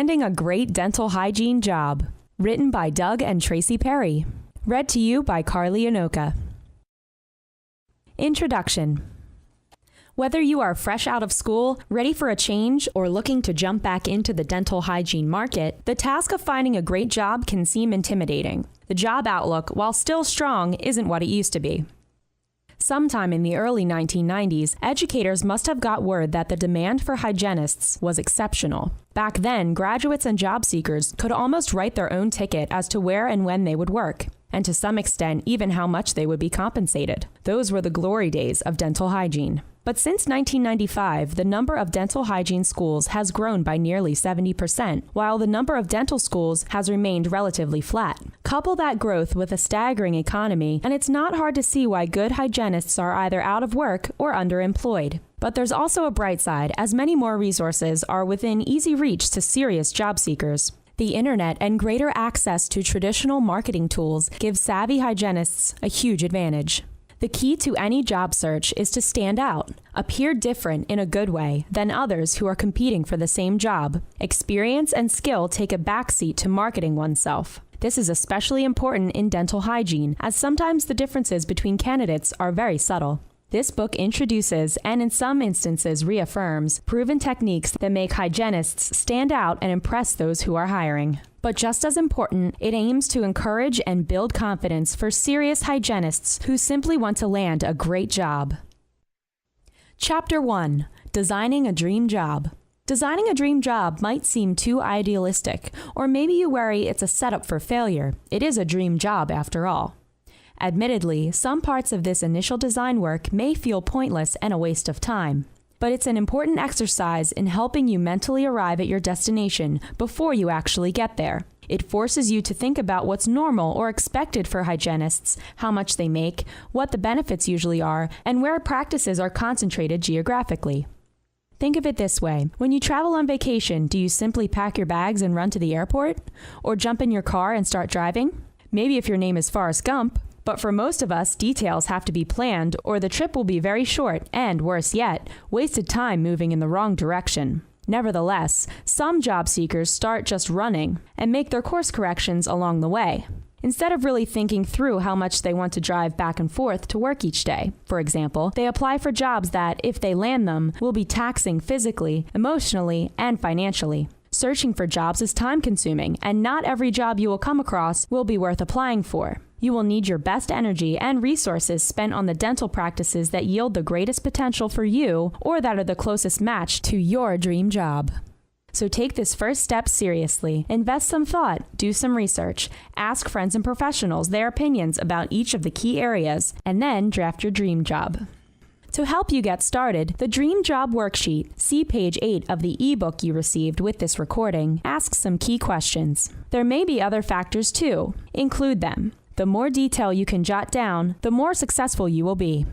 Landing a Great Dental Hygiene Job. Written by Doug and Tracie Perry. Read to you by Carly Anoka. Introduction. Whether you are fresh out of school, ready for a change, or looking to jump back into the dental hygiene market, the task of finding a great job can seem intimidating. The job outlook, while still strong, isn't what it used to be. Sometime in the early 1990s, educators must have got word that the demand for hygienists was exceptional. Back then, graduates and job seekers could almost write their own ticket as to where and when they would work, and to some extent, even how much they would be compensated. Those were the glory days of dental hygiene. But since 1995, the number of dental hygiene schools has grown by nearly 70%, while the number of dental schools has remained relatively flat. Couple that growth with a staggering economy, and it's not hard to see why good hygienists are either out of work or underemployed. But there's also a bright side, as many more resources are within easy reach to serious job seekers. The internet and greater access to traditional marketing tools give savvy hygienists a huge advantage. The key to any job search is to stand out, appear different in a good way than others who are competing for the same job. Experience and skill take a backseat to marketing oneself. This is especially important in dental hygiene, as sometimes the differences between candidates are very subtle. This book introduces, and in some instances reaffirms, proven techniques that make hygienists stand out and impress those who are hiring. But just as important, it aims to encourage and build confidence for serious hygienists who simply want to land a great job. Chapter 1. Designing a Dream Job. Designing a dream job might seem too idealistic, or maybe you worry it's a setup for failure. It is a dream job after all. Admittedly, some parts of this initial design work may feel pointless and a waste of time, but it's an important exercise in helping you mentally arrive at your destination before you actually get there. It forces you to think about what's normal or expected for hygienists, how much they make, what the benefits usually are, and where practices are concentrated geographically. Think of it this way. When you travel on vacation, do you simply pack your bags and run to the airport? Or jump in your car and start driving? Maybe if your name is Forrest Gump. But for most of us, details have to be planned, or the trip will be very short and, worse yet, wasted time moving in the wrong direction. Nevertheless, some job seekers start just running and make their course corrections along the way, instead of really thinking through how much they want to drive back and forth to work each day. For example, they apply for jobs that, if they land them, will be taxing physically, emotionally, and financially. Searching for jobs is time-consuming, and not every job you will come across will be worth applying for. You will need your best energy and resources spent on the dental practices that yield the greatest potential for you or that are the closest match to your dream job. So take this first step seriously. Invest some thought, do some research, ask friends and professionals their opinions about each of the key areas, and then draft your dream job. To help you get started, the Dream Job Worksheet, see page 8 of the ebook you received with this recording, asks some key questions. There may be other factors too. Include them. The more detail you can jot down, the more successful you will be.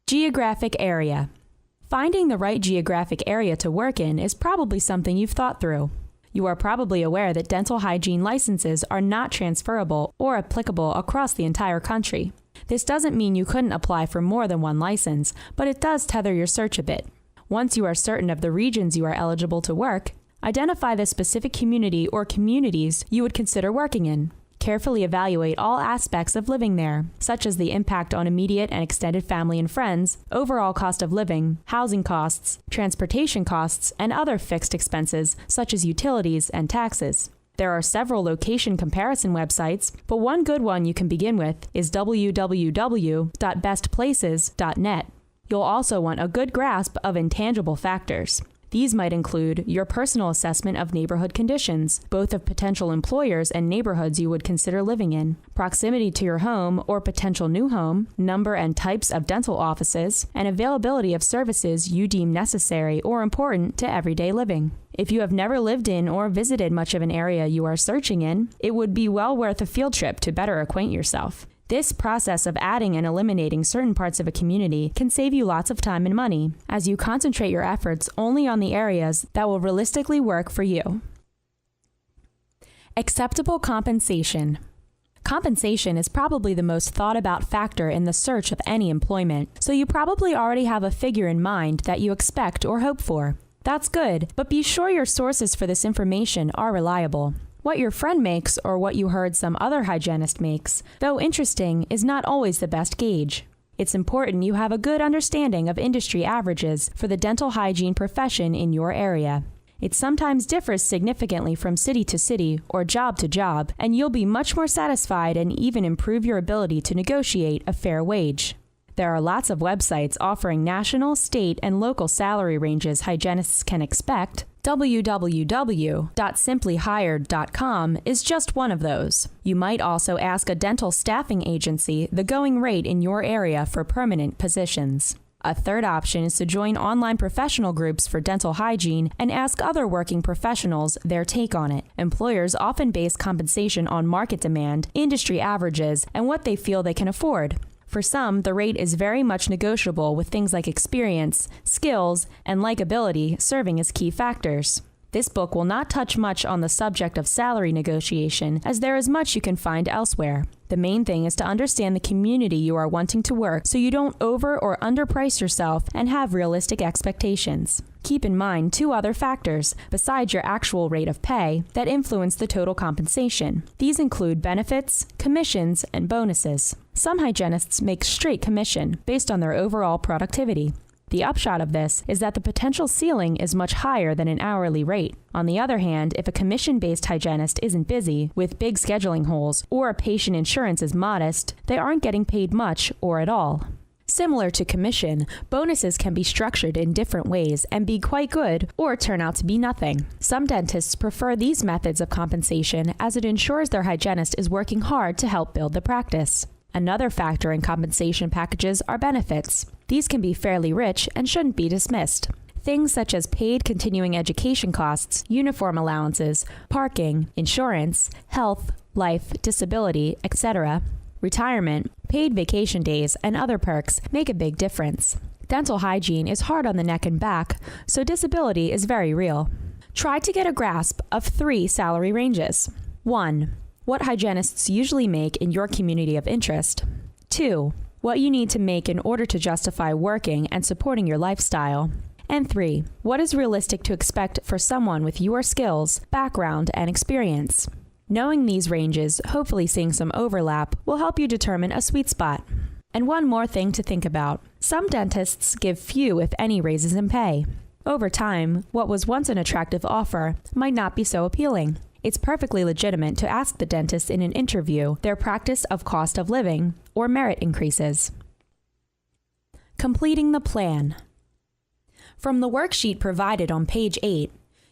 Geographic Area. Finding the right geographic area to work in is probably something you've thought through. You are probably aware that dental hygiene licenses are not transferable or applicable across the entire country. This doesn't mean you couldn't apply for more than one license, but it does tether your search a bit. Once you are certain of the regions you are eligible to work, identify the specific community or communities you would consider working in. Carefully evaluate all aspects of living there, such as the impact on immediate and extended family and friends, overall cost of living, housing costs, transportation costs, and other fixed expenses, such as utilities and taxes. There are several location comparison websites, but one good one you can begin with is www.bestplaces.net. You'll also want a good grasp of intangible factors. These might include your personal assessment of neighborhood conditions, both of potential employers and neighborhoods you would consider living in, proximity to your home or potential new home, number and types of dental offices, and availability of services you deem necessary or important to everyday living. If you have never lived in or visited much of an area you are searching in, it would be well worth a field trip to better acquaint yourself. This process of adding and eliminating certain parts of a community can save you lots of time and money, as you concentrate your efforts only on the areas that will realistically work for you. Acceptable compensation. Compensation is probably the most thought about factor in the search of any employment, so you probably already have a figure in mind that you expect or hope for. That's good, but be sure your sources for this information are reliable. What your friend makes or what you heard some other hygienist makes, though interesting, is not always the best gauge. It's important you have a good understanding of industry averages for the dental hygiene profession in your area. It sometimes differs significantly from city to city or job to job, and you'll be much more satisfied and even improve your ability to negotiate a fair wage. There are lots of websites offering national, state, and local salary ranges hygienists can expect. www.simplyhired.com is just one of those. You might also ask a dental staffing agency the going rate in your area for permanent positions. A third option is to join online professional groups for dental hygiene and ask other working professionals their take on it. Employers often base compensation on market demand, industry averages, and what they feel they can afford. For some, the rate is very much negotiable with things like experience, skills, and likability serving as key factors. This book will not touch much on the subject of salary negotiation, as there is much you can find elsewhere. The main thing is to understand the community you are wanting to work so you don't over or underprice yourself and have realistic expectations. Keep in mind 2 other factors, besides your actual rate of pay, that influence the total compensation. These include benefits, commissions, and bonuses. Some hygienists make straight commission based on their overall productivity. The upshot of this is that the potential ceiling is much higher than an hourly rate. On the other hand, if a commission-based hygienist isn't busy, with big scheduling holes, or a patient insurance is modest, they aren't getting paid much or at all. Similar to commission, bonuses can be structured in different ways and be quite good or turn out to be nothing. Some dentists prefer these methods of compensation as it ensures their hygienist is working hard to help build the practice. Another factor in compensation packages are benefits. These can be fairly rich and shouldn't be dismissed. Things such as paid continuing education costs, uniform allowances, parking, insurance, health, life, disability, etc., retirement, paid vacation days, and other perks make a big difference. Dental hygiene is hard on the neck and back, so disability is very real. Try to get a grasp of 3 salary ranges. 1. What hygienists usually make in your community of interest. 2. What you need to make in order to justify working and supporting your lifestyle. And 3. What is realistic to expect for someone with your skills, background, and experience. Knowing these ranges, hopefully seeing some overlap, will help you determine a sweet spot. And one more thing to think about. Some dentists give few, if any, raises in pay. Over time, what was once an attractive offer might not be so appealing. It's perfectly legitimate to ask the dentist in an interview their practice of cost of living or merit increases. Completing the plan. From the worksheet provided on page 8,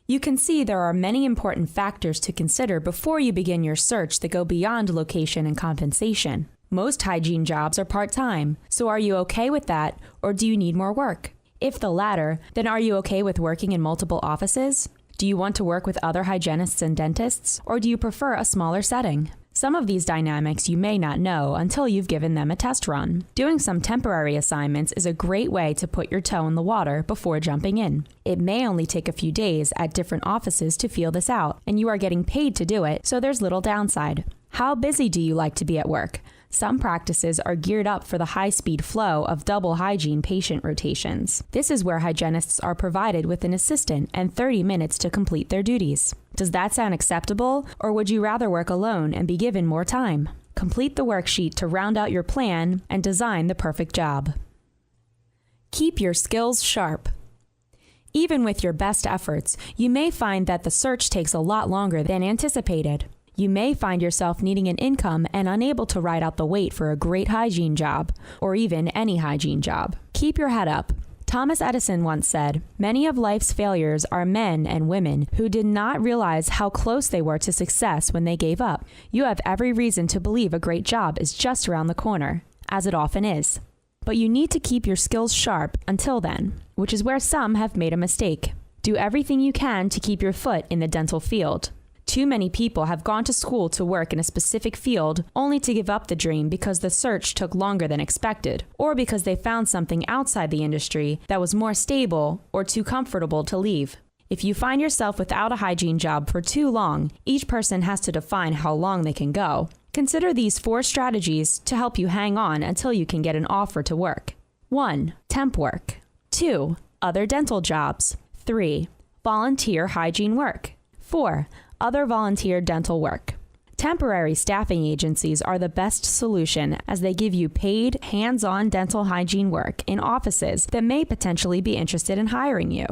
you can see there are many important factors to consider before you begin your search that go beyond location and compensation. Most hygiene jobs are part-time, so are you okay with that, or do you need more work? If the latter, then are you okay with working in multiple offices? Do you want to work with other hygienists and dentists, or do you prefer a smaller setting? Some of these dynamics you may not know until you've given them a test run. Doing some temporary assignments is a great way to put your toe in the water before jumping in. It may only take a few days at different offices to feel this out, and you are getting paid to do it, so there's little downside. How busy do you like to be at work? Some practices are geared up for the high-speed flow of double hygiene patient rotations. This is where hygienists are provided with an assistant and 30 minutes to complete their duties. Does that sound acceptable, or would you rather work alone and be given more time? Complete the worksheet to round out your plan and design the perfect job. Keep your skills sharp. Even with your best efforts, you may find that the search takes a lot longer than anticipated. You may find yourself needing an income and unable to ride out the wait for a great hygiene job, or even any hygiene job. Keep your head up. Thomas Edison once said, "Many of life's failures are men and women who did not realize how close they were to success when they gave up." You have every reason to believe a great job is just around the corner, as it often is. But you need to keep your skills sharp until then, which is where some have made a mistake. Do everything you can to keep your foot in the dental field. Too many people have gone to school to work in a specific field only to give up the dream because the search took longer than expected, or because they found something outside the industry that was more stable or too comfortable to leave. If you find yourself without a hygiene job for too long, each person has to define how long they can go. Consider these 4 strategies to help you hang on until you can get an offer to work. 1. Temp work. 2. Other dental jobs. 3. Volunteer hygiene work. 4. Other volunteer dental work. Temporary staffing agencies are the best solution as they give you paid, hands-on dental hygiene work in offices that may potentially be interested in hiring you.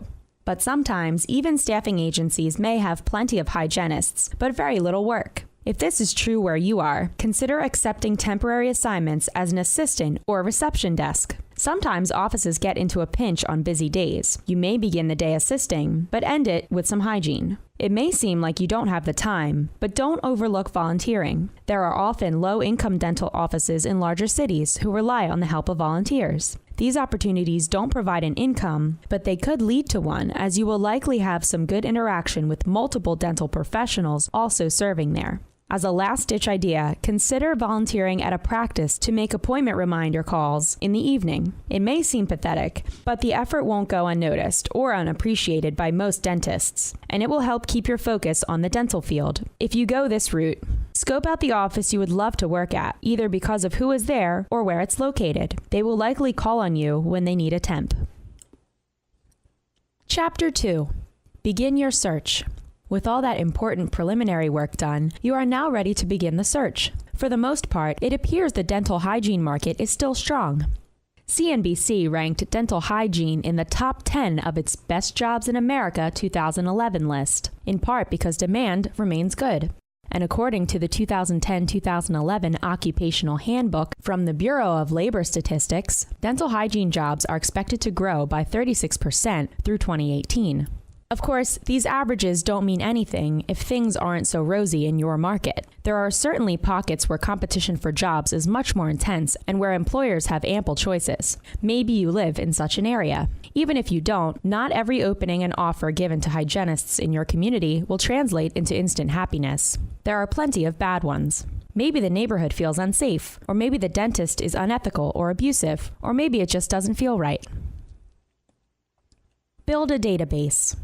But sometimes, even staffing agencies may have plenty of hygienists, but very little work. If this is true where you are, consider accepting temporary assignments as an assistant or reception desk. Sometimes offices get into a pinch on busy days. You may begin the day assisting, but end it with some hygiene. It may seem like you don't have the time, but don't overlook volunteering. There are often low-income dental offices in larger cities who rely on the help of volunteers. These opportunities don't provide an income, but they could lead to one, as you will likely have some good interaction with multiple dental professionals also serving there. As a last-ditch idea, consider volunteering at a practice to make appointment reminder calls in the evening. It may seem pathetic, but the effort won't go unnoticed or unappreciated by most dentists, and it will help keep your focus on the dental field. If you go this route, scope out the office you would love to work at, either because of who is there or where it's located. They will likely call on you when they need a temp. Chapter 2. Begin your search. With all that important preliminary work done, you are now ready to begin the search. For the most part, it appears the dental hygiene market is still strong. CNBC ranked dental hygiene in the top 10 of its Best Jobs in America 2011 list, in part because demand remains good. And according to the 2010-2011 Occupational Handbook from the Bureau of Labor Statistics, dental hygiene jobs are expected to grow by 36% through 2018. Of course, these averages don't mean anything if things aren't so rosy in your market. There are certainly pockets where competition for jobs is much more intense and where employers have ample choices. Maybe you live in such an area. Even if you don't, not every opening and offer given to hygienists in your community will translate into instant happiness. There are plenty of bad ones. Maybe the neighborhood feels unsafe, or maybe the dentist is unethical or abusive, or maybe it just doesn't feel right. Build a database.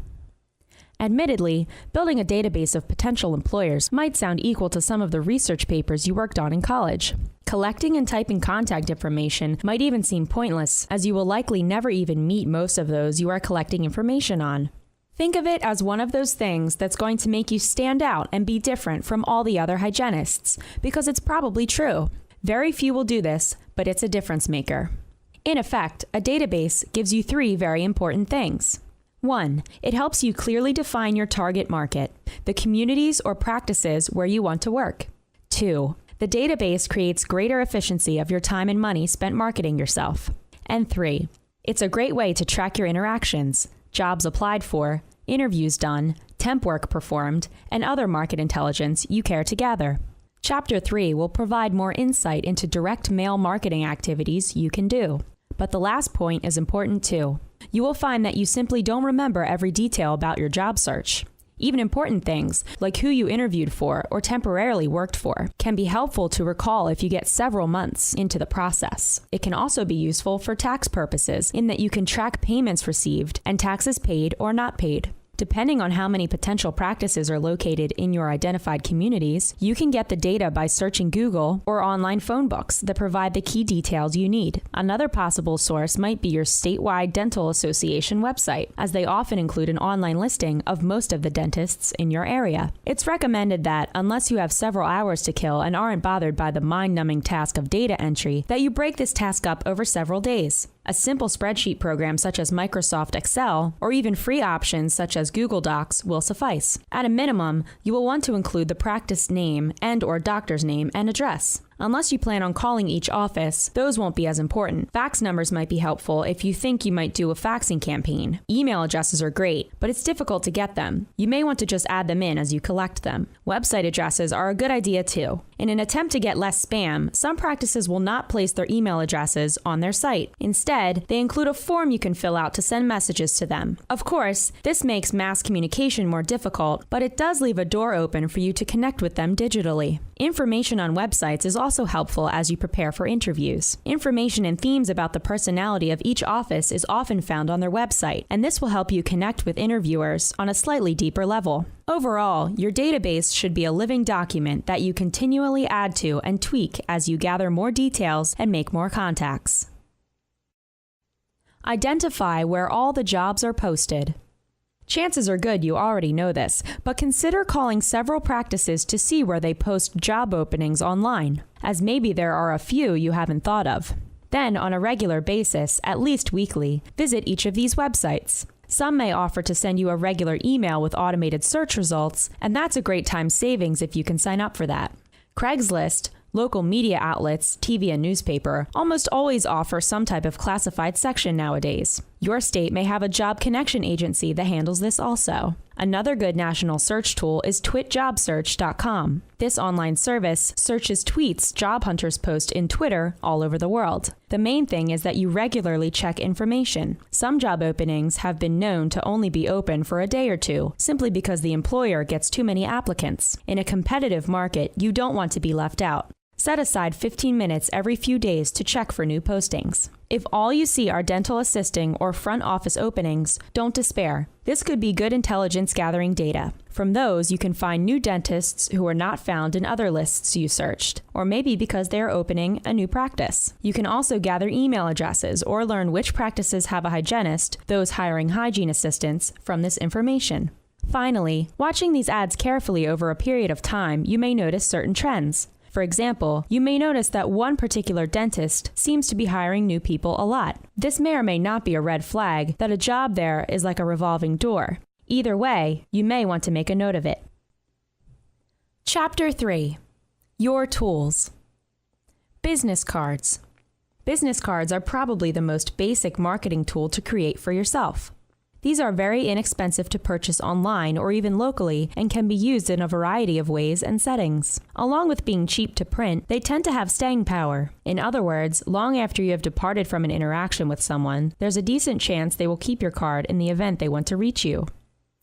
Admittedly, building a database of potential employers might sound equal to some of the research papers you worked on in college. Collecting and typing contact information might even seem pointless, as you will likely never even meet most of those you are collecting information on. Think of it as one of those things that's going to make you stand out and be different from all the other hygienists, because it's probably true. Very few will do this, but it's a difference maker. In effect, a database gives you 3 very important things. 1. It helps you clearly define your target market, the communities or practices where you want to work. 2. The database creates greater efficiency of your time and money spent marketing yourself. And 3. It's a great way to track your interactions, jobs applied for, interviews done, temp work performed, and other market intelligence you care to gather. Chapter 3 will provide more insight into direct mail marketing activities you can do. But the last point is important too. You will find that you simply don't remember every detail about your job search. Even important things, like who you interviewed for or temporarily worked for, can be helpful to recall if you get several months into the process. It can also be useful for tax purposes, in that you can track payments received and taxes paid or not paid. Depending on how many potential practices are located in your identified communities, you can get the data by searching Google or online phone books that provide the key details you need. Another possible source might be your statewide dental association website, as they often include an online listing of most of the dentists in your area. It's recommended that, unless you have several hours to kill and aren't bothered by the mind-numbing task of data entry, that you break this task up over several days. A simple spreadsheet program such as Microsoft Excel, or even free options such as Google Docs, will suffice. At a minimum, you will want to include the practice name and/or doctor's name and address. Unless you plan on calling each office, those won't be as important. Fax numbers might be helpful if you think you might do a faxing campaign. Email addresses are great, but it's difficult to get them. You may want to just add them in as you collect them. Website addresses are a good idea too. In an attempt to get less spam, some practices will not place their email addresses on their site. Instead, they include a form you can fill out to send messages to them. Of course, this makes mass communication more difficult, but it does leave a door open for you to connect with them digitally. Information on websites is also helpful as you prepare for interviews. Information and themes about the personality of each office is often found on their website, and this will help you connect with interviewers on a slightly deeper level. Overall, your database should be a living document that you continually add to and tweak as you gather more details and make more contacts. Identify where all the jobs are posted. Chances are good you already know this, but consider calling several practices to see where they post job openings online, as maybe there are a few you haven't thought of. Then, on a regular basis, at least weekly, visit each of these websites. Some may offer to send you a regular email with automated search results, and that's a great time savings if you can sign up for that. Craigslist, local media outlets, TV and newspaper, almost always offer some type of classified section nowadays. Your state may have a job connection agency that handles this also. Another good national search tool is twitjobsearch.com. This online service searches tweets job hunters post in Twitter all over the world. The main thing is that you regularly check information. Some job openings have been known to only be open for a day or two, simply because the employer gets too many applicants. In a competitive market, you don't want to be left out. Set aside 15 minutes every few days to check for new postings. If all you see are dental assisting or front office openings, don't despair. This could be good intelligence gathering data. From those, you can find new dentists who are not found in other lists you searched, or maybe because they are opening a new practice. You can also gather email addresses or learn which practices have a hygienist, those hiring hygiene assistants, from this information. Finally, watching these ads carefully over a period of time, you may notice certain trends. For example, you may notice that one particular dentist seems to be hiring new people a lot. This may or may not be a red flag that a job there is like a revolving door. Either way, you may want to make a note of it. Chapter 3. Your tools. Business cards. Business cards are probably the most basic marketing tool to create for yourself. These are very inexpensive to purchase online or even locally and can be used in a variety of ways and settings. Along with being cheap to print, they tend to have staying power. In other words, long after you have departed from an interaction with someone, there's a decent chance they will keep your card in the event they want to reach you.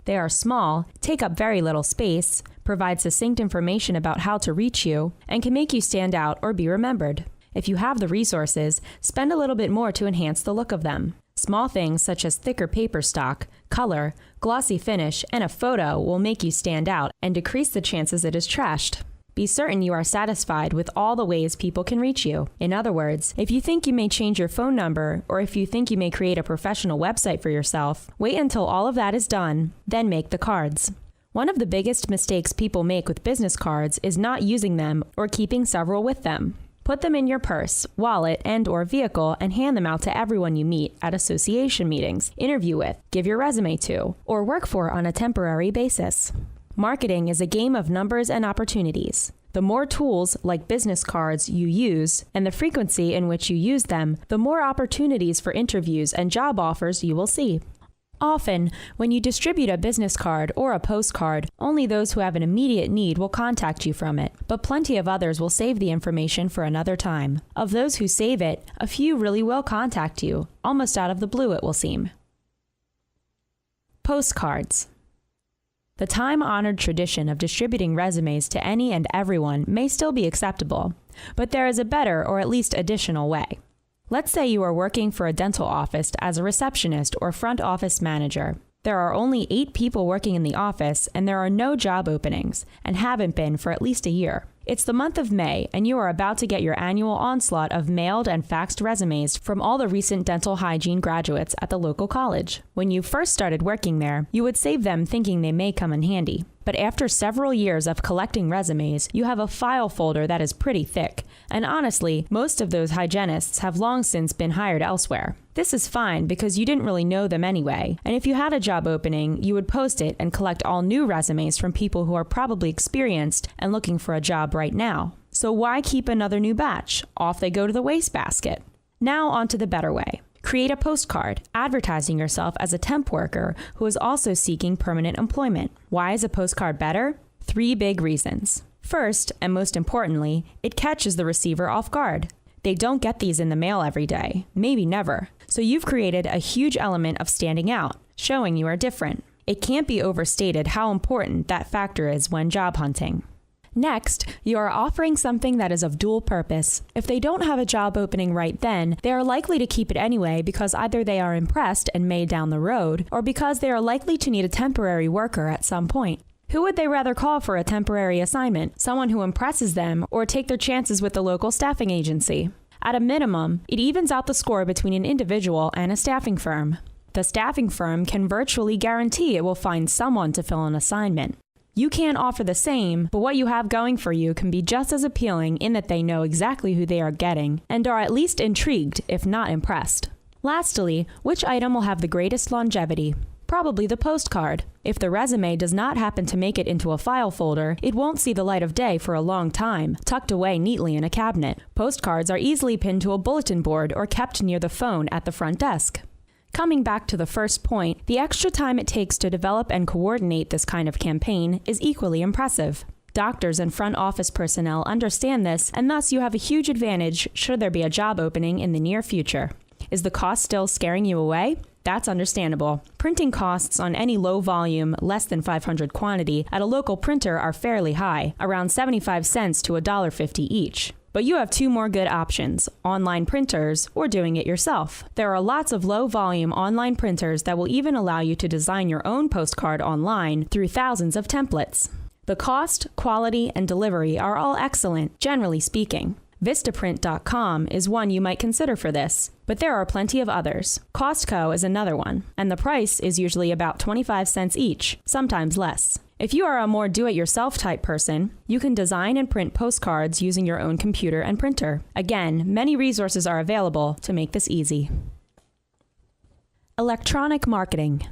They are small, take up very little space, provide succinct information about how to reach you, and can make you stand out or be remembered. If you have the resources, spend a little bit more to enhance the look of them. Small things such as thicker paper stock, color, glossy finish, and a photo will make you stand out and decrease the chances it is trashed. Be certain you are satisfied with all the ways people can reach you. In other words, if you think you may change your phone number, or if you think you may create a professional website for yourself, wait until all of that is done, then make the cards. One of the biggest mistakes people make with business cards is not using them or keeping several with them. Put them in your purse, wallet, and/or vehicle and hand them out to everyone you meet at association meetings, interview with, give your resume to, or work for on a temporary basis. Marketing is a game of numbers and opportunities. The more tools, like business cards, you use, and the frequency in which you use them, the more opportunities for interviews and job offers you will see. Often, when you distribute a business card or a postcard, only those who have an immediate need will contact you from it, but plenty of others will save the information for another time. Of those who save it, a few really will contact you, almost out of the blue it will seem. Postcards. The time-honored tradition of distributing resumes to any and everyone may still be acceptable, but there is a better or at least additional way. Let's say you are working for a dental office as a receptionist or front office manager. There are only 8 people working in the office and there are no job openings, and haven't been for at least a year. It's the month of May, and you are about to get your annual onslaught of mailed and faxed resumes from all the recent dental hygiene graduates at the local college. When you first started working there, you would save them thinking they may come in handy. But after several years of collecting resumes, you have a file folder that is pretty thick, and honestly, most of those hygienists have long since been hired elsewhere. This is fine because you didn't really know them anyway, and if you had a job opening, you would post it and collect all new resumes from people who are probably experienced and looking for a job right now. So why keep another new batch? Off they go to the wastebasket. Now on to the better way. Create a postcard advertising yourself as a temp worker who is also seeking permanent employment. Why is a postcard better? 3 big reasons. First, and most importantly, it catches the receiver off guard. They don't get these in the mail every day, maybe never. So you've created a huge element of standing out, showing you are different. It can't be overstated how important that factor is when job hunting. Next, you are offering something that is of dual purpose. If they don't have a job opening right then, they are likely to keep it anyway because either they are impressed and may down the road, or because they are likely to need a temporary worker at some point. Who would they rather call for a temporary assignment? Someone who impresses them, or take their chances with the local staffing agency? At a minimum, it evens out the score between an individual and a staffing firm. The staffing firm can virtually guarantee it will find someone to fill an assignment. You can't offer the same, but what you have going for you can be just as appealing in that they know exactly who they are getting and are at least intrigued, if not impressed. Lastly, which item will have the greatest longevity? Probably the postcard. If the resume does not happen to make it into a file folder, it won't see the light of day for a long time, tucked away neatly in a cabinet. Postcards are easily pinned to a bulletin board or kept near the phone at the front desk. Coming back to the first point, the extra time it takes to develop and coordinate this kind of campaign is equally impressive. Doctors and front office personnel understand this, and thus you have a huge advantage should there be a job opening in the near future. Is the cost still scaring you away? That's understandable. Printing costs on any low volume, less than 500 quantity, at a local printer are fairly high, around 75 cents to $1.50 each. But you have two more good options, online printers or doing it yourself. There are lots of low-volume online printers that will even allow you to design your own postcard online through thousands of templates. The cost, quality, and delivery are all excellent, generally speaking. Vistaprint.com is one you might consider for this, but there are plenty of others. Costco is another one, and the price is usually about 25 cents each, sometimes less. If you are a more do-it-yourself type person, you can design and print postcards using your own computer and printer. Again, many resources are available to make this easy. Electronic marketing.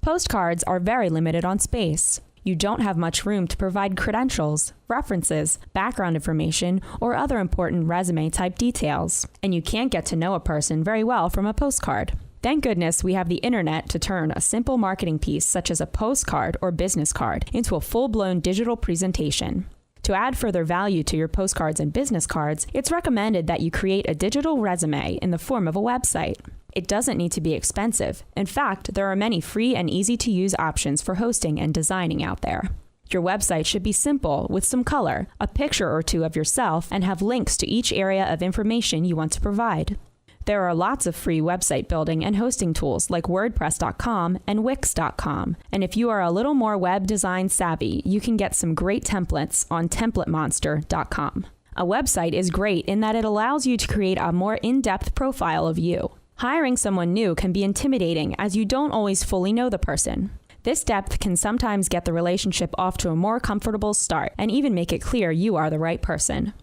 Postcards are very limited on space. You don't have much room to provide credentials, references, background information, or other important resume-type details. And you can't get to know a person very well from a postcard. Thank goodness we have the internet to turn a simple marketing piece such as a postcard or business card into a full-blown digital presentation. To add further value to your postcards and business cards, it's recommended that you create a digital resume in the form of a website. It doesn't need to be expensive. In fact, there are many free and easy-to-use options for hosting and designing out there. Your website should be simple, with some color, a picture or two of yourself, and have links to each area of information you want to provide. There are lots of free website building and hosting tools like WordPress.com and Wix.com. And if you are a little more web design savvy, you can get some great templates on TemplateMonster.com. A website is great in that it allows you to create a more in-depth profile of you. Hiring someone new can be intimidating as you don't always fully know the person. This depth can sometimes get the relationship off to a more comfortable start and even make it clear you are the right person.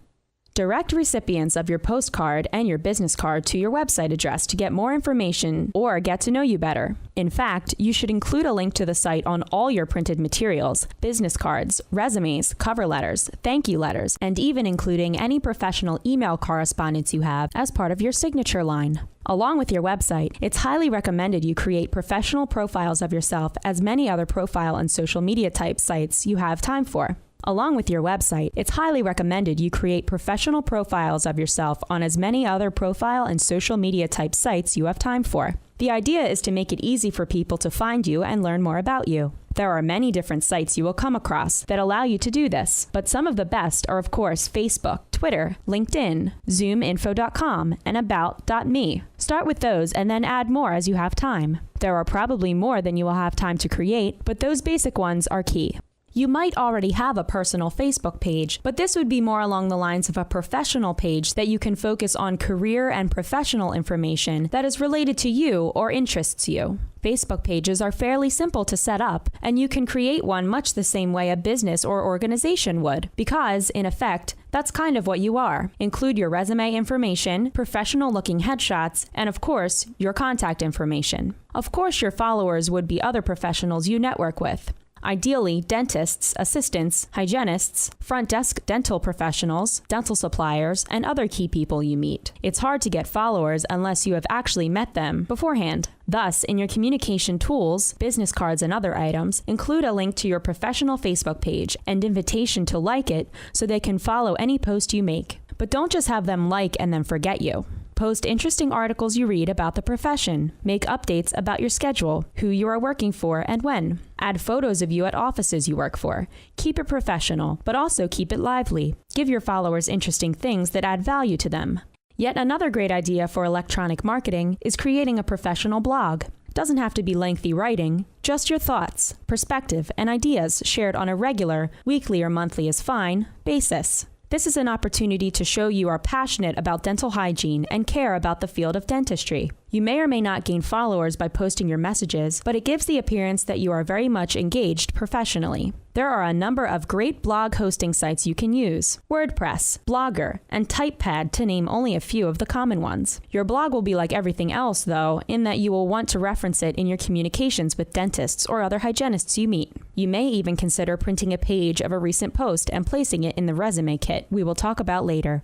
Direct recipients of your postcard and your business card to your website address to get more information or get to know you better. In fact, you should include a link to the site on all your printed materials, business cards, resumes, cover letters, thank you letters, and even including any professional email correspondence you have as part of your signature line. Along with your website, it's highly recommended you create professional profiles of yourself as many other profile and social media type sites you have time for. Along with your website, it's highly recommended you create professional profiles of yourself on as many other profile and social media type sites you have time for. The idea is to make it easy for people to find you and learn more about you. There are many different sites you will come across that allow you to do this, but some of the best are of course Facebook, Twitter, LinkedIn, ZoomInfo.com, and About.me. Start with those and then add more as you have time. There are probably more than you will have time to create, but those basic ones are key. You might already have a personal Facebook page, but this would be more along the lines of a professional page that you can focus on career and professional information that is related to you or interests you. Facebook pages are fairly simple to set up, and you can create one much the same way a business or organization would, because, in effect, that's kind of what you are. Include your resume information, professional-looking headshots, and of course, your contact information. Of course, your followers would be other professionals you network with. Ideally, dentists, assistants, hygienists, front desk dental professionals, dental suppliers, and other key people you meet. It's hard to get followers unless you have actually met them beforehand. Thus, in your communication tools, business cards and other items, include a link to your professional Facebook page and invitation to like it so they can follow any post you make. But don't just have them like and then forget you. Post interesting articles you read about the profession. Make updates about your schedule, who you are working for, and when. Add photos of you at offices you work for. Keep it professional, but also keep it lively. Give your followers interesting things that add value to them. Yet another great idea for electronic marketing is creating a professional blog. It doesn't have to be lengthy writing, just your thoughts, perspective, and ideas shared on a regular, weekly or monthly is fine, basis. This is an opportunity to show you are passionate about dental hygiene and care about the field of dentistry. You may or may not gain followers by posting your messages, but it gives the appearance that you are very much engaged professionally. There are a number of great blog hosting sites you can use: WordPress, Blogger, and TypePad, to name only a few of the common ones. Your blog will be like everything else, though, in that you will want to reference it in your communications with dentists or other hygienists you meet. You may even consider printing a page of a recent post and placing it in the resume kit we will talk about later.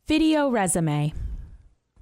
Video resume.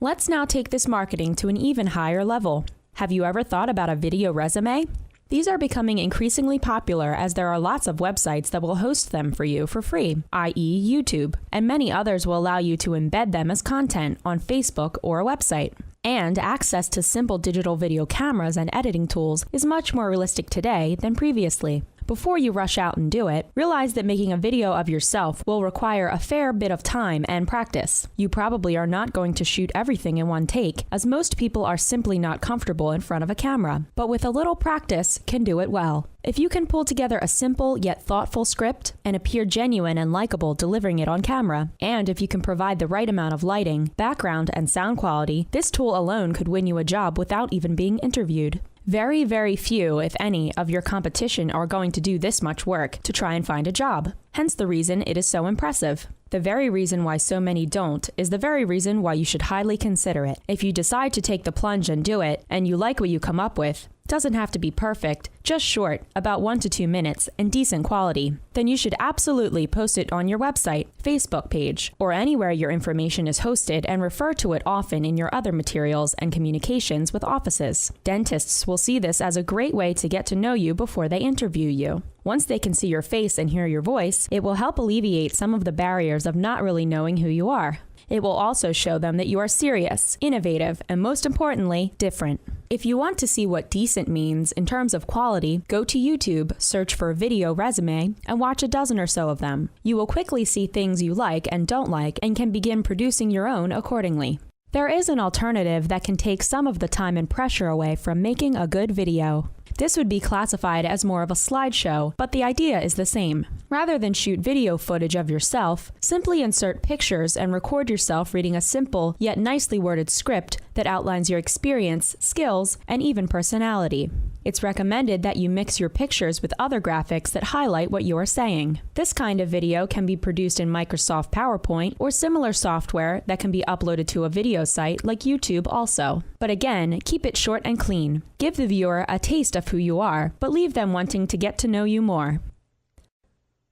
Let's now take this marketing to an even higher level. Have you ever thought about a video resume? These are becoming increasingly popular as there are lots of websites that will host them for you for free, i.e. YouTube, and many others will allow you to embed them as content on Facebook or a website. And access to simple digital video cameras and editing tools is much more realistic today than previously. Before you rush out and do it, realize that making a video of yourself will require a fair bit of time and practice. You probably are not going to shoot everything in one take, as most people are simply not comfortable in front of a camera, but with a little practice can do it well. If you can pull together a simple yet thoughtful script and appear genuine and likable delivering it on camera, and if you can provide the right amount of lighting, background, and sound quality, this tool alone could win you a job without even being interviewed. Very, very few, if any, of your competition are going to do this much work to try and find a job. Hence the reason it is so impressive. The very reason why so many don't is the very reason why you should highly consider it. If you decide to take the plunge and do it, and you like what you come up with, doesn't have to be perfect, just short, about 1 to 2 minutes, and decent quality, then you should absolutely post it on your website, Facebook page, or anywhere your information is hosted, and refer to it often in your other materials and communications with offices. Dentists will see this as a great way to get to know you before they interview you. Once they can see your face and hear your voice, it will help alleviate some of the barriers of not really knowing who you are. It will also show them that you are serious, innovative, and most importantly, different. If you want to see what decent means in terms of quality, go to YouTube, search for video resume, and watch a dozen or so of them. You will quickly see things you like and don't like and can begin producing your own accordingly. There is an alternative that can take some of the time and pressure away from making a good video. This would be classified as more of a slideshow, but the idea is the same. Rather than shoot video footage of yourself, simply insert pictures and record yourself reading a simple yet nicely worded script that outlines your experience, skills, and even personality. It's recommended that you mix your pictures with other graphics that highlight what you are saying. This kind of video can be produced in Microsoft PowerPoint or similar software that can be uploaded to a video site like YouTube also. But again, keep it short and clean. Give the viewer a taste of who you are, but leave them wanting to get to know you more.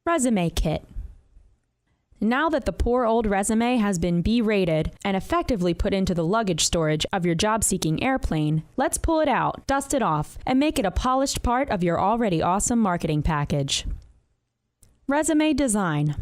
Resume kit. Now that the poor old resume has been B-rated and effectively put into the luggage storage of your job-seeking airplane, let's pull it out, dust it off, and make it a polished part of your already awesome marketing package. Resume design.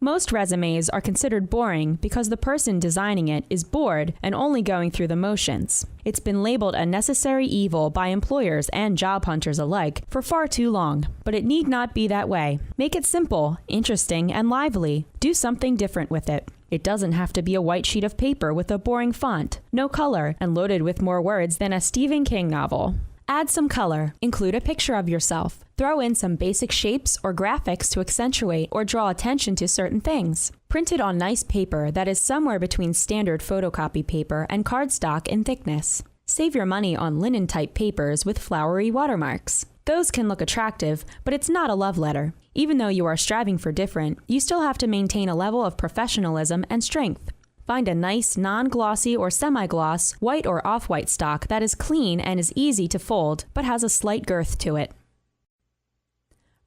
Most resumes are considered boring because the person designing it is bored and only going through the motions. It's been labeled a necessary evil by employers and job hunters alike for far too long, but it need not be that way. Make it simple, interesting, and lively. Do something different with it. It doesn't have to be a white sheet of paper with a boring font, no color, and loaded with more words than a Stephen King novel. Add some color. Include a picture of yourself. Throw in some basic shapes or graphics to accentuate or draw attention to certain things. Print it on nice paper that is somewhere between standard photocopy paper and cardstock in thickness. Save your money on linen-type papers with flowery watermarks. Those can look attractive, but it's not a love letter. Even though you are striving for different, you still have to maintain a level of professionalism and strength. Find a nice, non-glossy or semi-gloss, white or off-white stock that is clean and is easy to fold, but has a slight girth to it.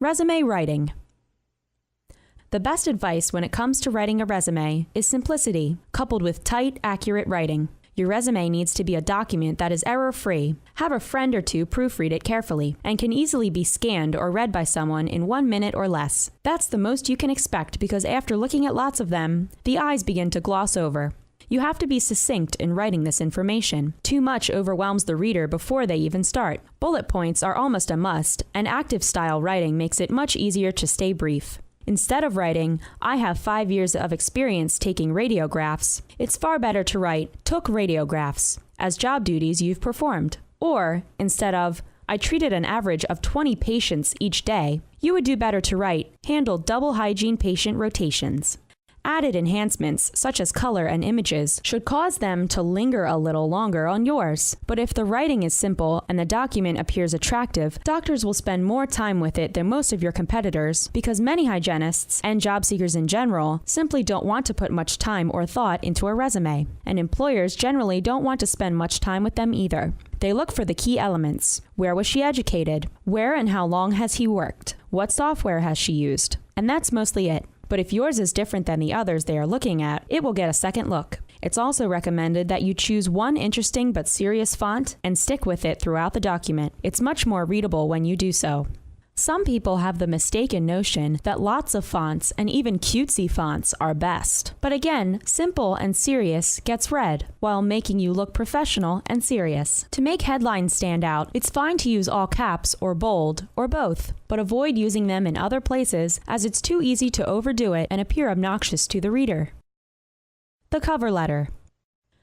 Resume writing. The best advice when it comes to writing a resume is simplicity, coupled with tight, accurate writing. Your resume needs to be a document that is error-free. Have a friend or two proofread it carefully, and can easily be scanned or read by someone in 1 minute or less. That's the most you can expect because after looking at lots of them, the eyes begin to gloss over. You have to be succinct in writing this information. Too much overwhelms the reader before they even start. Bullet points are almost a must, and active style writing makes it much easier to stay brief. Instead of writing, "I have 5 years of experience taking radiographs," it's far better to write, "took radiographs," as job duties you've performed. Or, instead of, I treated an average of 20 patients each day. You would do better to write, handled double hygiene patient rotations. Added enhancements, such as color and images, should cause them to linger a little longer on yours. But if the writing is simple and the document appears attractive, doctors will spend more time with it than most of your competitors because many hygienists, and job seekers in general, simply don't want to put much time or thought into a resume. And employers generally don't want to spend much time with them either. They look for the key elements. Where was she educated? Where and how long has he worked? What software has she used? And that's mostly it. But if yours is different than the others they are looking at, it will get a second look. It's also recommended that you choose one interesting but serious font and stick with it throughout the document. It's much more readable when you do so. Some people have the mistaken notion that lots of fonts and even cutesy fonts are best. But again, simple and serious gets read, while making you look professional and serious. To make headlines stand out, it's fine to use all caps or bold, or both, but avoid using them in other places as it's too easy to overdo it and appear obnoxious to the reader. The cover letter.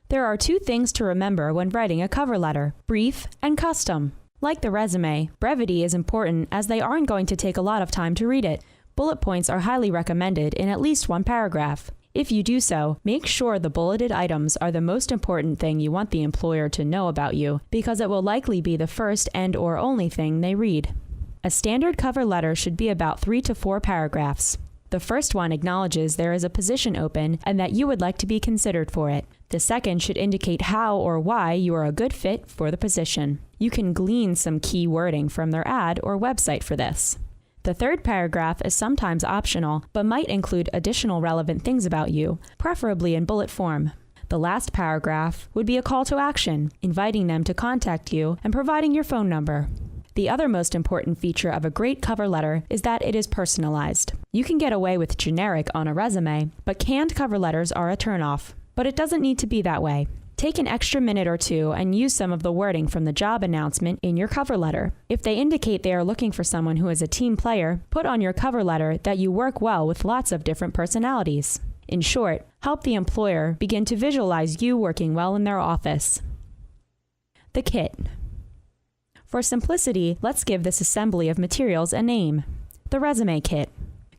There are two things to remember when writing a cover letter: brief and custom. Like the resume, brevity is important as they aren't going to take a lot of time to read it. Bullet points are highly recommended in at least one paragraph. If you do so, make sure the bulleted items are the most important thing you want the employer to know about you, because it will likely be the first and/or only thing they read. A standard cover letter should be about 3 to 4 paragraphs. The first one acknowledges there is a position open and that you would like to be considered for it. The second should indicate how or why you are a good fit for the position. You can glean some key wording from their ad or website for this. The third paragraph is sometimes optional, but might include additional relevant things about you, preferably in bullet form. The last paragraph would be a call to action, inviting them to contact you and providing your phone number. The other most important feature of a great cover letter is that it is personalized. You can get away with generic on a resume, but canned cover letters are a turnoff. But it doesn't need to be that way. Take an extra minute or two and use some of the wording from the job announcement in your cover letter. If they indicate they are looking for someone who is a team player, put on your cover letter that you work well with lots of different personalities. In short, help the employer begin to visualize you working well in their office. The kit. For simplicity, let's give this assembly of materials a name: the resume kit.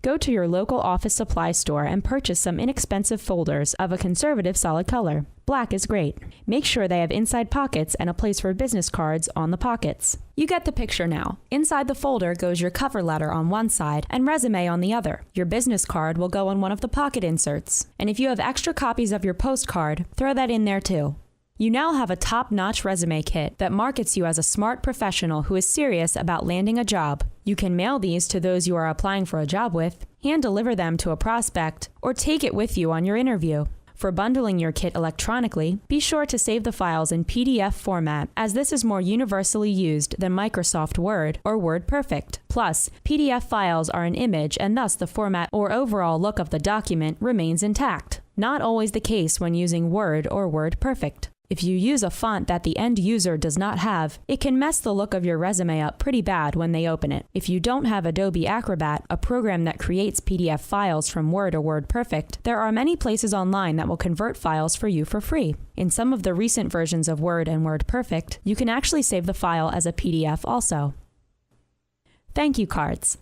Go to your local office supply store and purchase some inexpensive folders of a conservative solid color. Black is great. Make sure they have inside pockets and a place for business cards on the pockets. You get the picture now. Inside the folder goes your cover letter on one side and resume on the other. Your business card will go on one of the pocket inserts. And if you have extra copies of your postcard, throw that in there too. You now have a top-notch resume kit that markets you as a smart professional who is serious about landing a job. You can mail these to those you are applying for a job with, hand-deliver them to a prospect, or take it with you on your interview. For bundling your kit electronically, be sure to save the files in PDF format, as this is more universally used than Microsoft Word or WordPerfect. Plus, PDF files are an image and thus the format or overall look of the document remains intact. Not always the case when using Word or WordPerfect. If you use a font that the end user does not have, it can mess the look of your resume up pretty bad when they open it. If you don't have Adobe Acrobat, a program that creates PDF files from Word or WordPerfect, there are many places online that will convert files for you for free. In some of the recent versions of Word and WordPerfect, you can actually save the file as a PDF also. Thank you cards.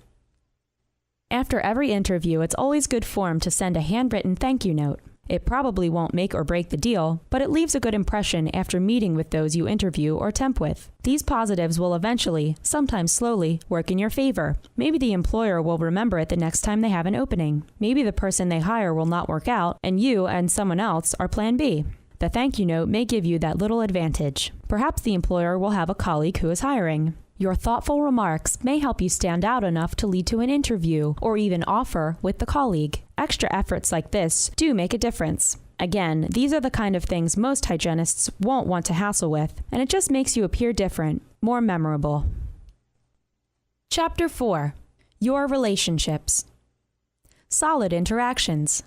After every interview, it's always good form to send a handwritten thank you note. It probably won't make or break the deal, but it leaves a good impression after meeting with those you interview or temp with. These positives will eventually, sometimes slowly, work in your favor. Maybe the employer will remember it the next time they have an opening. Maybe the person they hire will not work out, and you and someone else are plan B. The thank you note may give you that little advantage. Perhaps the employer will have a colleague who is hiring. Your thoughtful remarks may help you stand out enough to lead to an interview or even offer with the colleague. Extra efforts like this do make a difference. Again, these are the kind of things most hygienists won't want to hassle with, and it just makes you appear different, more memorable. Chapter 4. Your relationships. Solid interactions.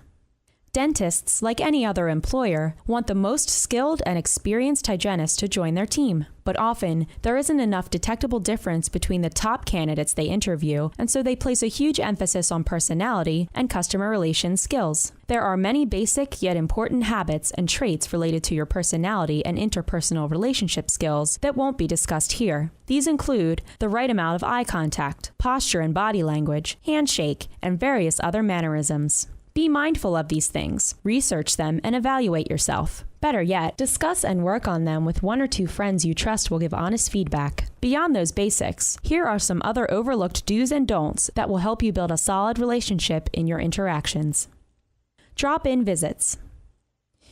Dentists, like any other employer, want the most skilled and experienced hygienists to join their team. But often, there isn't enough detectable difference between the top candidates they interview, and so they place a huge emphasis on personality and customer relations skills. There are many basic yet important habits and traits related to your personality and interpersonal relationship skills that won't be discussed here. These include the right amount of eye contact, posture and body language, handshake, and various other mannerisms. Be mindful of these things, research them, and evaluate yourself. Better yet, discuss and work on them with one or two friends you trust will give honest feedback. Beyond those basics, here are some other overlooked do's and don'ts that will help you build a solid relationship in your interactions. Drop-in visits.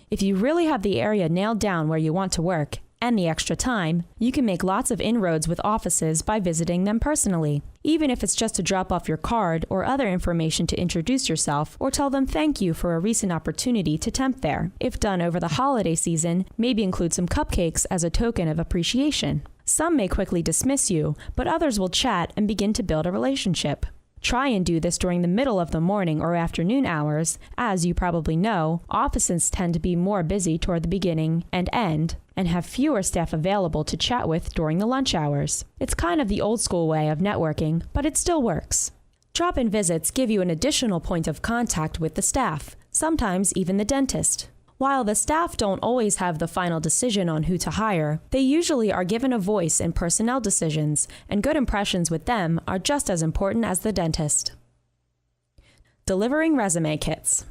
If you really have the area nailed down where you want to work, and the extra time, you can make lots of inroads with offices by visiting them personally. Even if it's just to drop off your card or other information to introduce yourself or tell them thank you for a recent opportunity to temp there. If done over the holiday season, maybe include some cupcakes as a token of appreciation. Some may quickly dismiss you, but others will chat and begin to build a relationship. Try and do this during the middle of the morning or afternoon hours. As you probably know, offices tend to be more busy toward the beginning and end, and have fewer staff available to chat with during the lunch hours. It's kind of the old school way of networking, but it still works. Drop-in visits give you an additional point of contact with the staff, sometimes even the dentist. While the staff don't always have the final decision on who to hire, they usually are given a voice in personnel decisions, and good impressions with them are just as important as the dentist. Delivering resume kits.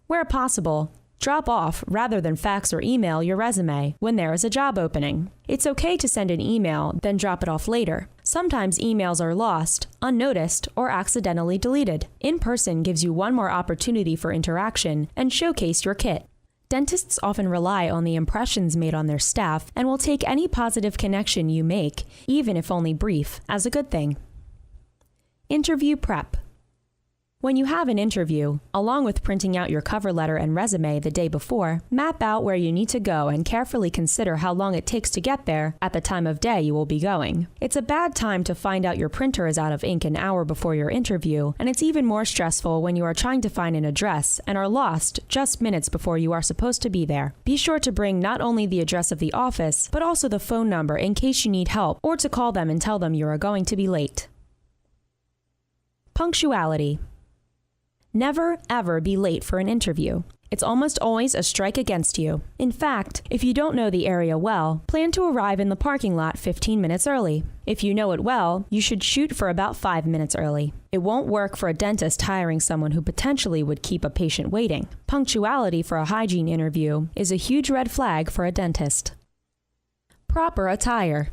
Where possible, drop off rather than fax or email your resume when there is a job opening. It's okay to send an email, then drop it off later. Sometimes emails are lost, unnoticed, or accidentally deleted. In person gives you one more opportunity for interaction and showcase your kit. Dentists often rely on the impressions made on their staff and will take any positive connection you make, even if only brief, as a good thing. Interview prep. When you have an interview, along with printing out your cover letter and resume the day before, map out where you need to go and carefully consider how long it takes to get there at the time of day you will be going. It's a bad time to find out your printer is out of ink an hour before your interview, and it's even more stressful when you are trying to find an address and are lost just minutes before you are supposed to be there. Be sure to bring not only the address of the office, but also the phone number in case you need help or to call them and tell them you are going to be late. Punctuality. Never, ever be late for an interview. It's almost always a strike against you. In fact, if you don't know the area well, plan to arrive in the parking lot 15 minutes early. If you know it well, you should shoot for about 5 minutes early. It won't work for a dentist hiring someone who potentially would keep a patient waiting. Punctuality for a hygiene interview is a huge red flag for a dentist. Proper attire.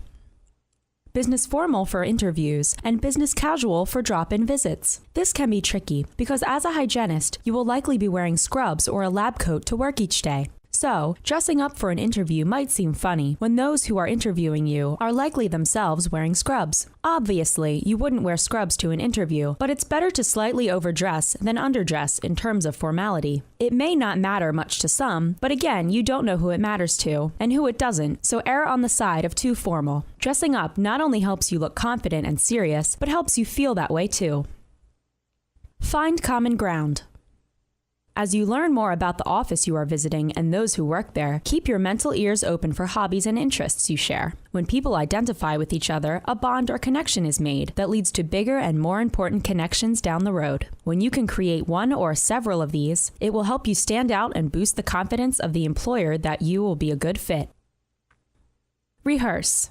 Business formal for interviews, and business casual for drop-in visits. This can be tricky because as a hygienist, you will likely be wearing scrubs or a lab coat to work each day. So, dressing up for an interview might seem funny when those who are interviewing you are likely themselves wearing scrubs. Obviously, you wouldn't wear scrubs to an interview, but it's better to slightly overdress than underdress in terms of formality. It may not matter much to some, but again, you don't know who it matters to and who it doesn't, so err on the side of too formal. Dressing up not only helps you look confident and serious, but helps you feel that way too. Find common ground. As you learn more about the office you are visiting and those who work there, keep your mental ears open for hobbies and interests you share. When people identify with each other, a bond or connection is made that leads to bigger and more important connections down the road. When you can create one or several of these, it will help you stand out and boost the confidence of the employer that you will be a good fit. Rehearse.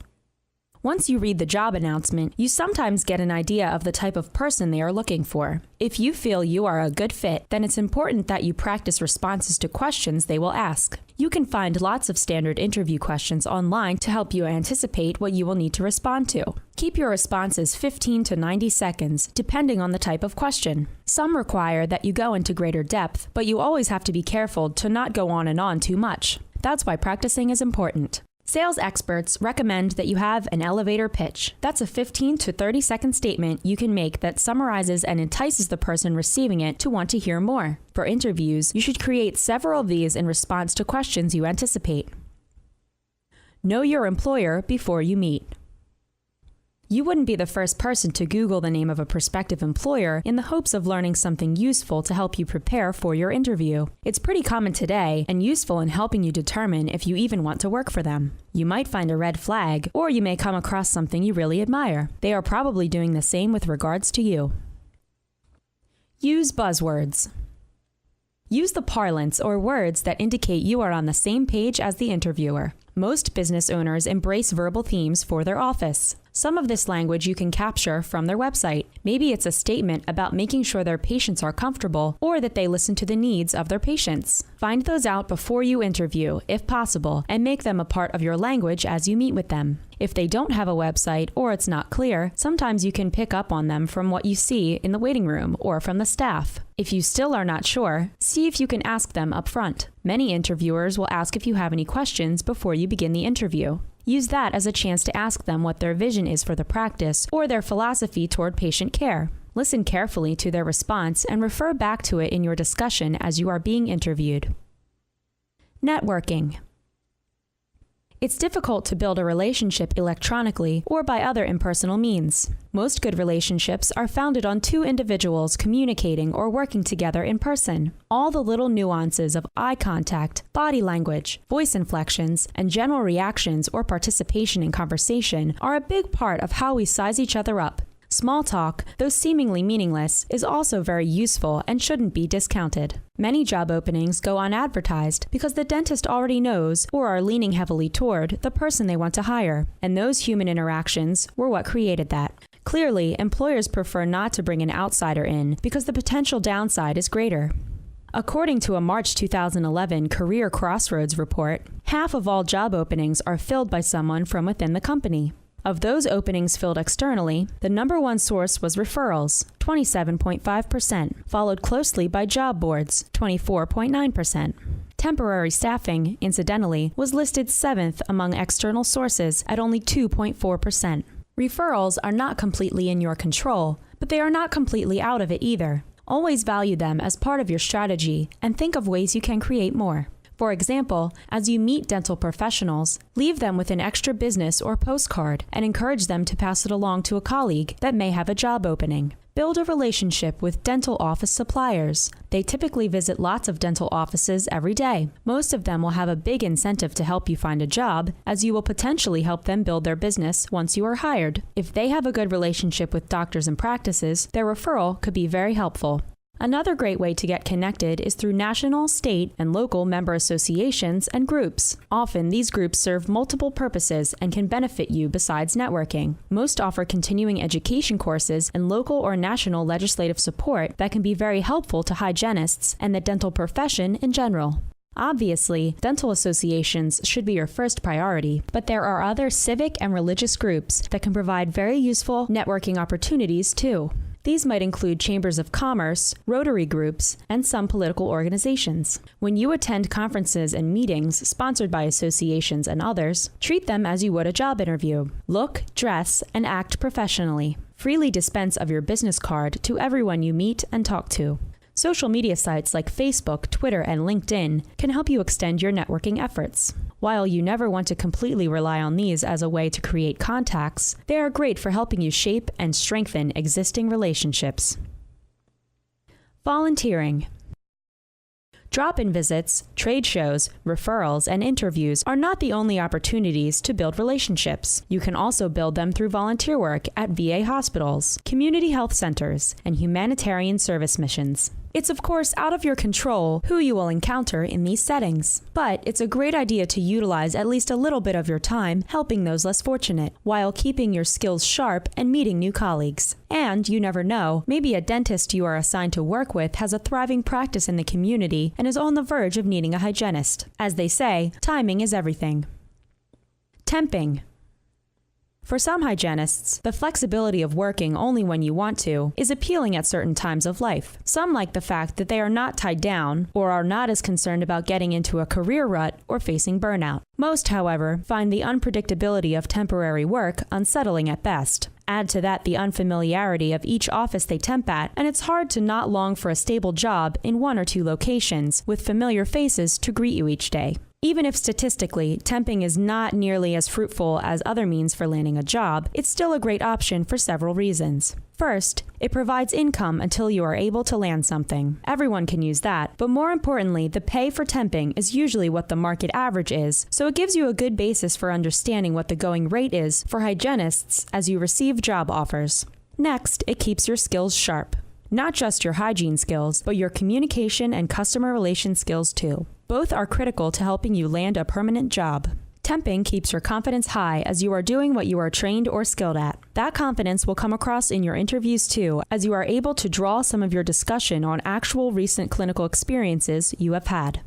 Once you read the job announcement, you sometimes get an idea of the type of person they are looking for. If you feel you are a good fit, then it's important that you practice responses to questions they will ask. You can find lots of standard interview questions online to help you anticipate what you will need to respond to. Keep your responses 15 to 90 seconds, depending on the type of question. Some require that you go into greater depth, but you always have to be careful to not go on and on too much. That's why practicing is important. Sales experts recommend that you have an elevator pitch. That's a 15 to 30 second statement you can make that summarizes and entices the person receiving it to want to hear more. For interviews, you should create several of these in response to questions you anticipate. Know your employer before you meet. You wouldn't be the first person to Google the name of a prospective employer in the hopes of learning something useful to help you prepare for your interview. It's pretty common today and useful in helping you determine if you even want to work for them. You might find a red flag, or you may come across something you really admire. They are probably doing the same with regards to you. Use buzzwords. Use the parlance or words that indicate you are on the same page as the interviewer. Most business owners embrace verbal themes for their office. Some of this language you can capture from their website. Maybe it's a statement about making sure their patients are comfortable or that they listen to the needs of their patients. Find those out before you interview, if possible, and make them a part of your language as you meet with them. If they don't have a website or it's not clear, sometimes you can pick up on them from what you see in the waiting room or from the staff. If you still are not sure, see if you can ask them up front. Many interviewers will ask if you have any questions before you begin the interview. Use that as a chance to ask them what their vision is for the practice or their philosophy toward patient care. Listen carefully to their response and refer back to it in your discussion as you are being interviewed. Networking. It's difficult to build a relationship electronically or by other impersonal means. Most good relationships are founded on two individuals communicating or working together in person. All the little nuances of eye contact, body language, voice inflections, and general reactions or participation in conversation are a big part of how we size each other up. Small talk, though seemingly meaningless, is also very useful and shouldn't be discounted. Many job openings go unadvertised because the dentist already knows or are leaning heavily toward the person they want to hire, and those human interactions were what created that. Clearly, employers prefer not to bring an outsider in because the potential downside is greater. According to a March 2011 Career Crossroads report, half of all job openings are filled by someone from within the company. Of those openings filled externally, the number one source was referrals, 27.5%, followed closely by job boards, 24.9%. Temporary staffing, incidentally, was listed 7th among external sources at only 2.4%. Referrals are not completely in your control, but they are not completely out of it either. Always value them as part of your strategy and think of ways you can create more. For example, as you meet dental professionals, leave them with an extra business or postcard and encourage them to pass it along to a colleague that may have a job opening. Build a relationship with dental office suppliers. They typically visit lots of dental offices every day. Most of them will have a big incentive to help you find a job, as you will potentially help them build their business once you are hired. If they have a good relationship with doctors and practices, their referral could be very helpful. Another great way to get connected is through national, state, and local member associations and groups. Often, these groups serve multiple purposes and can benefit you besides networking. Most offer continuing education courses and local or national legislative support that can be very helpful to hygienists and the dental profession in general. Obviously, dental associations should be your first priority, but there are other civic and religious groups that can provide very useful networking opportunities too. These might include chambers of commerce, Rotary groups, and some political organizations. When you attend conferences and meetings sponsored by associations and others, treat them as you would a job interview. Look, dress, and act professionally. Freely dispense of your business card to everyone you meet and talk to. Social media sites like Facebook, Twitter, and LinkedIn can help you extend your networking efforts. While you never want to completely rely on these as a way to create contacts, they are great for helping you shape and strengthen existing relationships. Volunteering. Drop-in visits, trade shows, referrals, and interviews are not the only opportunities to build relationships. You can also build them through volunteer work at VA hospitals, community health centers, and humanitarian service missions. It's of course out of your control who you will encounter in these settings, but it's a great idea to utilize at least a little bit of your time helping those less fortunate, while keeping your skills sharp and meeting new colleagues. And you never know, maybe a dentist you are assigned to work with has a thriving practice in the community and is on the verge of needing a hygienist. As they say, timing is everything. Temping. For some hygienists, the flexibility of working only when you want to is appealing at certain times of life. Some like the fact that they are not tied down or are not as concerned about getting into a career rut or facing burnout. Most, however, find the unpredictability of temporary work unsettling at best. Add to that the unfamiliarity of each office they temp at, and it's hard to not long for a stable job in one or two locations with familiar faces to greet you each day. Even if statistically, temping is not nearly as fruitful as other means for landing a job, it's still a great option for several reasons. First, it provides income until you are able to land something. Everyone can use that, but more importantly, the pay for temping is usually what the market average is, so it gives you a good basis for understanding what the going rate is for hygienists as you receive job offers. Next, it keeps your skills sharp. Not just your hygiene skills, but your communication and customer relation skills too. Both are critical to helping you land a permanent job. Temping keeps your confidence high as you are doing what you are trained or skilled at. That confidence will come across in your interviews too, as you are able to draw some of your discussion on actual recent clinical experiences you have had.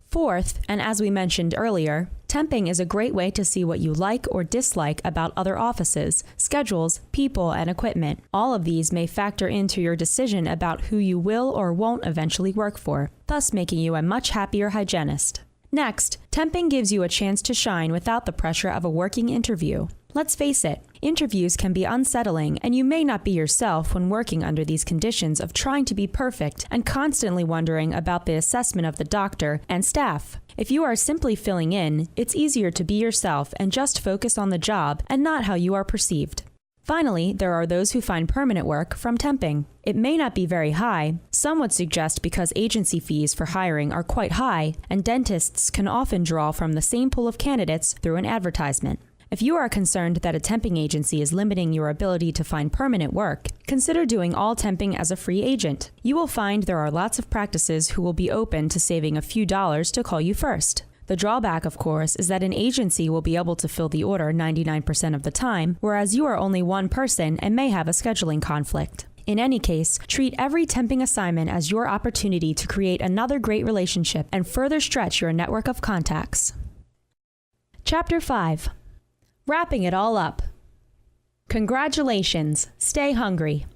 Fourth, and as we mentioned earlier, temping is a great way to see what you like or dislike about other offices, schedules, people, and equipment. All of these may factor into your decision about who you will or won't eventually work for, thus making you a much happier hygienist. Next, temping gives you a chance to shine without the pressure of a working interview. Let's face it, interviews can be unsettling, and you may not be yourself when working under these conditions of trying to be perfect and constantly wondering about the assessment of the doctor and staff. If you are simply filling in, it's easier to be yourself and just focus on the job and not how you are perceived. Finally, there are those who find permanent work from temping. It may not be very high. Some would suggest because agency fees for hiring are quite high, and dentists can often draw from the same pool of candidates through an advertisement. If you are concerned that a temping agency is limiting your ability to find permanent work, consider doing all temping as a free agent. You will find there are lots of practices who will be open to saving a few dollars to call you first. The drawback, of course, is that an agency will be able to fill the order 99% of the time, whereas you are only one person and may have a scheduling conflict. In any case, treat every temping assignment as your opportunity to create another great relationship and further stretch your network of contacts. Chapter 5. Wrapping it all up. Congratulations. Stay hungry.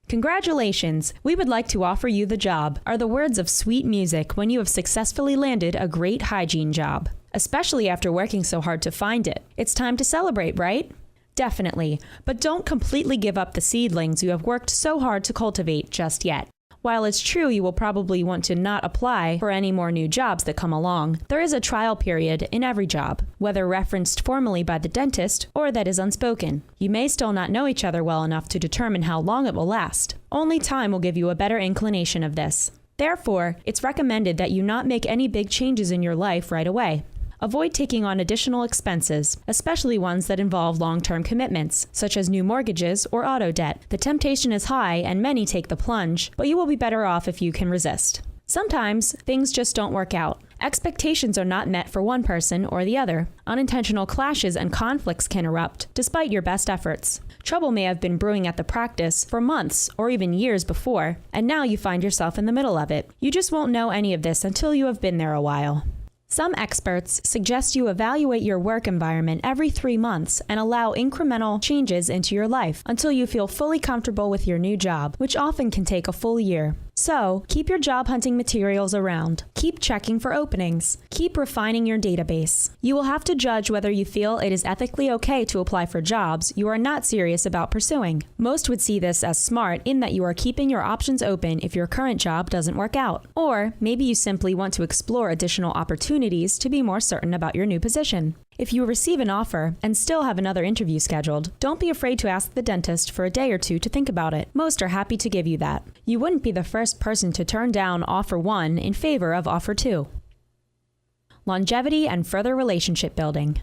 Congratulations, we would like to offer you the job, are the words of sweet music when you have successfully landed a great hygiene job, especially after working so hard to find it. It's time to celebrate, right? Definitely, but don't completely give up the seedlings you have worked so hard to cultivate just yet. While it's true you will probably want to not apply for any more new jobs that come along, there is a trial period in every job, whether referenced formally by the dentist or that is unspoken. You may still not know each other well enough to determine how long it will last. Only time will give you a better inclination of this. Therefore, it's recommended that you not make any big changes in your life right away. Avoid taking on additional expenses, especially ones that involve long-term commitments, such as new mortgages or auto debt. The temptation is high and many take the plunge, but you will be better off if you can resist. Sometimes, things just don't work out. Expectations are not met for one person or the other. Unintentional clashes and conflicts can erupt, despite your best efforts. Trouble may have been brewing at the practice for months or even years before, and now you find yourself in the middle of it. You just won't know any of this until you have been there a while. Some experts suggest you evaluate your work environment every 3 months and allow incremental changes into your life until you feel fully comfortable with your new job, which often can take a full year. So, keep your job hunting materials around. Keep checking for openings. Keep refining your database. You will have to judge whether you feel it is ethically okay to apply for jobs you are not serious about pursuing. Most would see this as smart in that you are keeping your options open if your current job doesn't work out. Or maybe you simply want to explore additional opportunities to be more certain about your new position. If you receive an offer and still have another interview scheduled, don't be afraid to ask the dentist for a day or two to think about it. Most are happy to give you that. You wouldn't be the first person to turn down offer 1 in favor of offer 2. Longevity and further relationship building.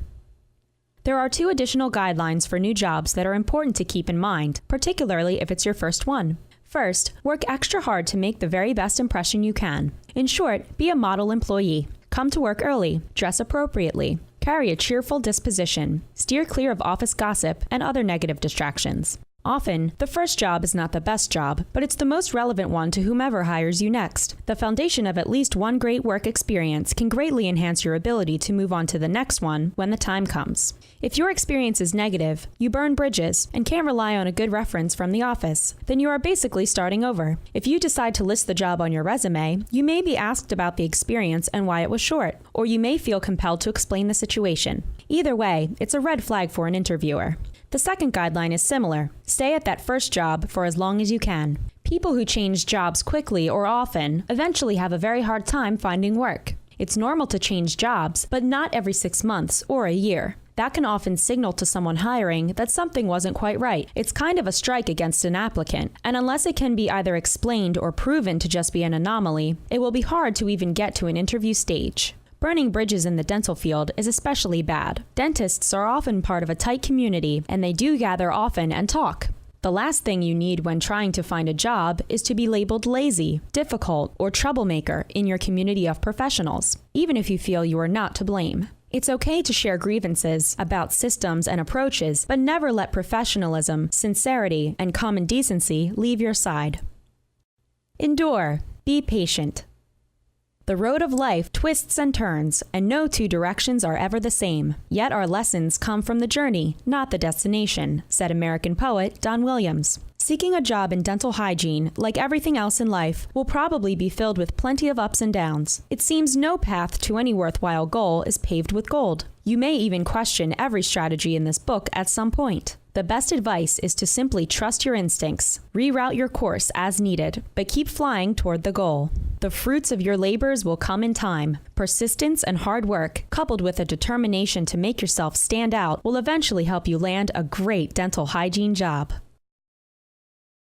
There are 2 additional guidelines for new jobs that are important to keep in mind, particularly if it's your first one. First, work extra hard to make the very best impression you can. In short, be a model employee. Come to work early, dress appropriately, carry a cheerful disposition, steer clear of office gossip and other negative distractions. Often, the first job is not the best job, but it's the most relevant one to whomever hires you next. The foundation of at least one great work experience can greatly enhance your ability to move on to the next one when the time comes. If your experience is negative, you burn bridges, and can't rely on a good reference from the office, then you are basically starting over. If you decide to list the job on your resume, you may be asked about the experience and why it was short, or you may feel compelled to explain the situation. Either way, it's a red flag for an interviewer. The second guideline is similar. Stay at that first job for as long as you can. People who change jobs quickly or often eventually have a very hard time finding work. It's normal to change jobs, but not every 6 months or a year. That can often signal to someone hiring that something wasn't quite right. It's kind of a strike against an applicant, and unless it can be either explained or proven to just be an anomaly, it will be hard to even get to an interview stage. Burning bridges in the dental field is especially bad. Dentists are often part of a tight community, and they do gather often and talk. The last thing you need when trying to find a job is to be labeled lazy, difficult, or troublemaker in your community of professionals, even if you feel you are not to blame. It's okay to share grievances about systems and approaches, but never let professionalism, sincerity, and common decency leave your side. Endure. Be patient. The road of life twists and turns, and no two directions are ever the same. Yet our lessons come from the journey, not the destination, said American poet Don Williams. Seeking a job in dental hygiene, like everything else in life, will probably be filled with plenty of ups and downs. It seems no path to any worthwhile goal is paved with gold. You may even question every strategy in this book at some point. The best advice is to simply trust your instincts, reroute your course as needed, but keep flying toward the goal. The fruits of your labors will come in time. Persistence and hard work, coupled with a determination to make yourself stand out, will eventually help you land a great dental hygiene job.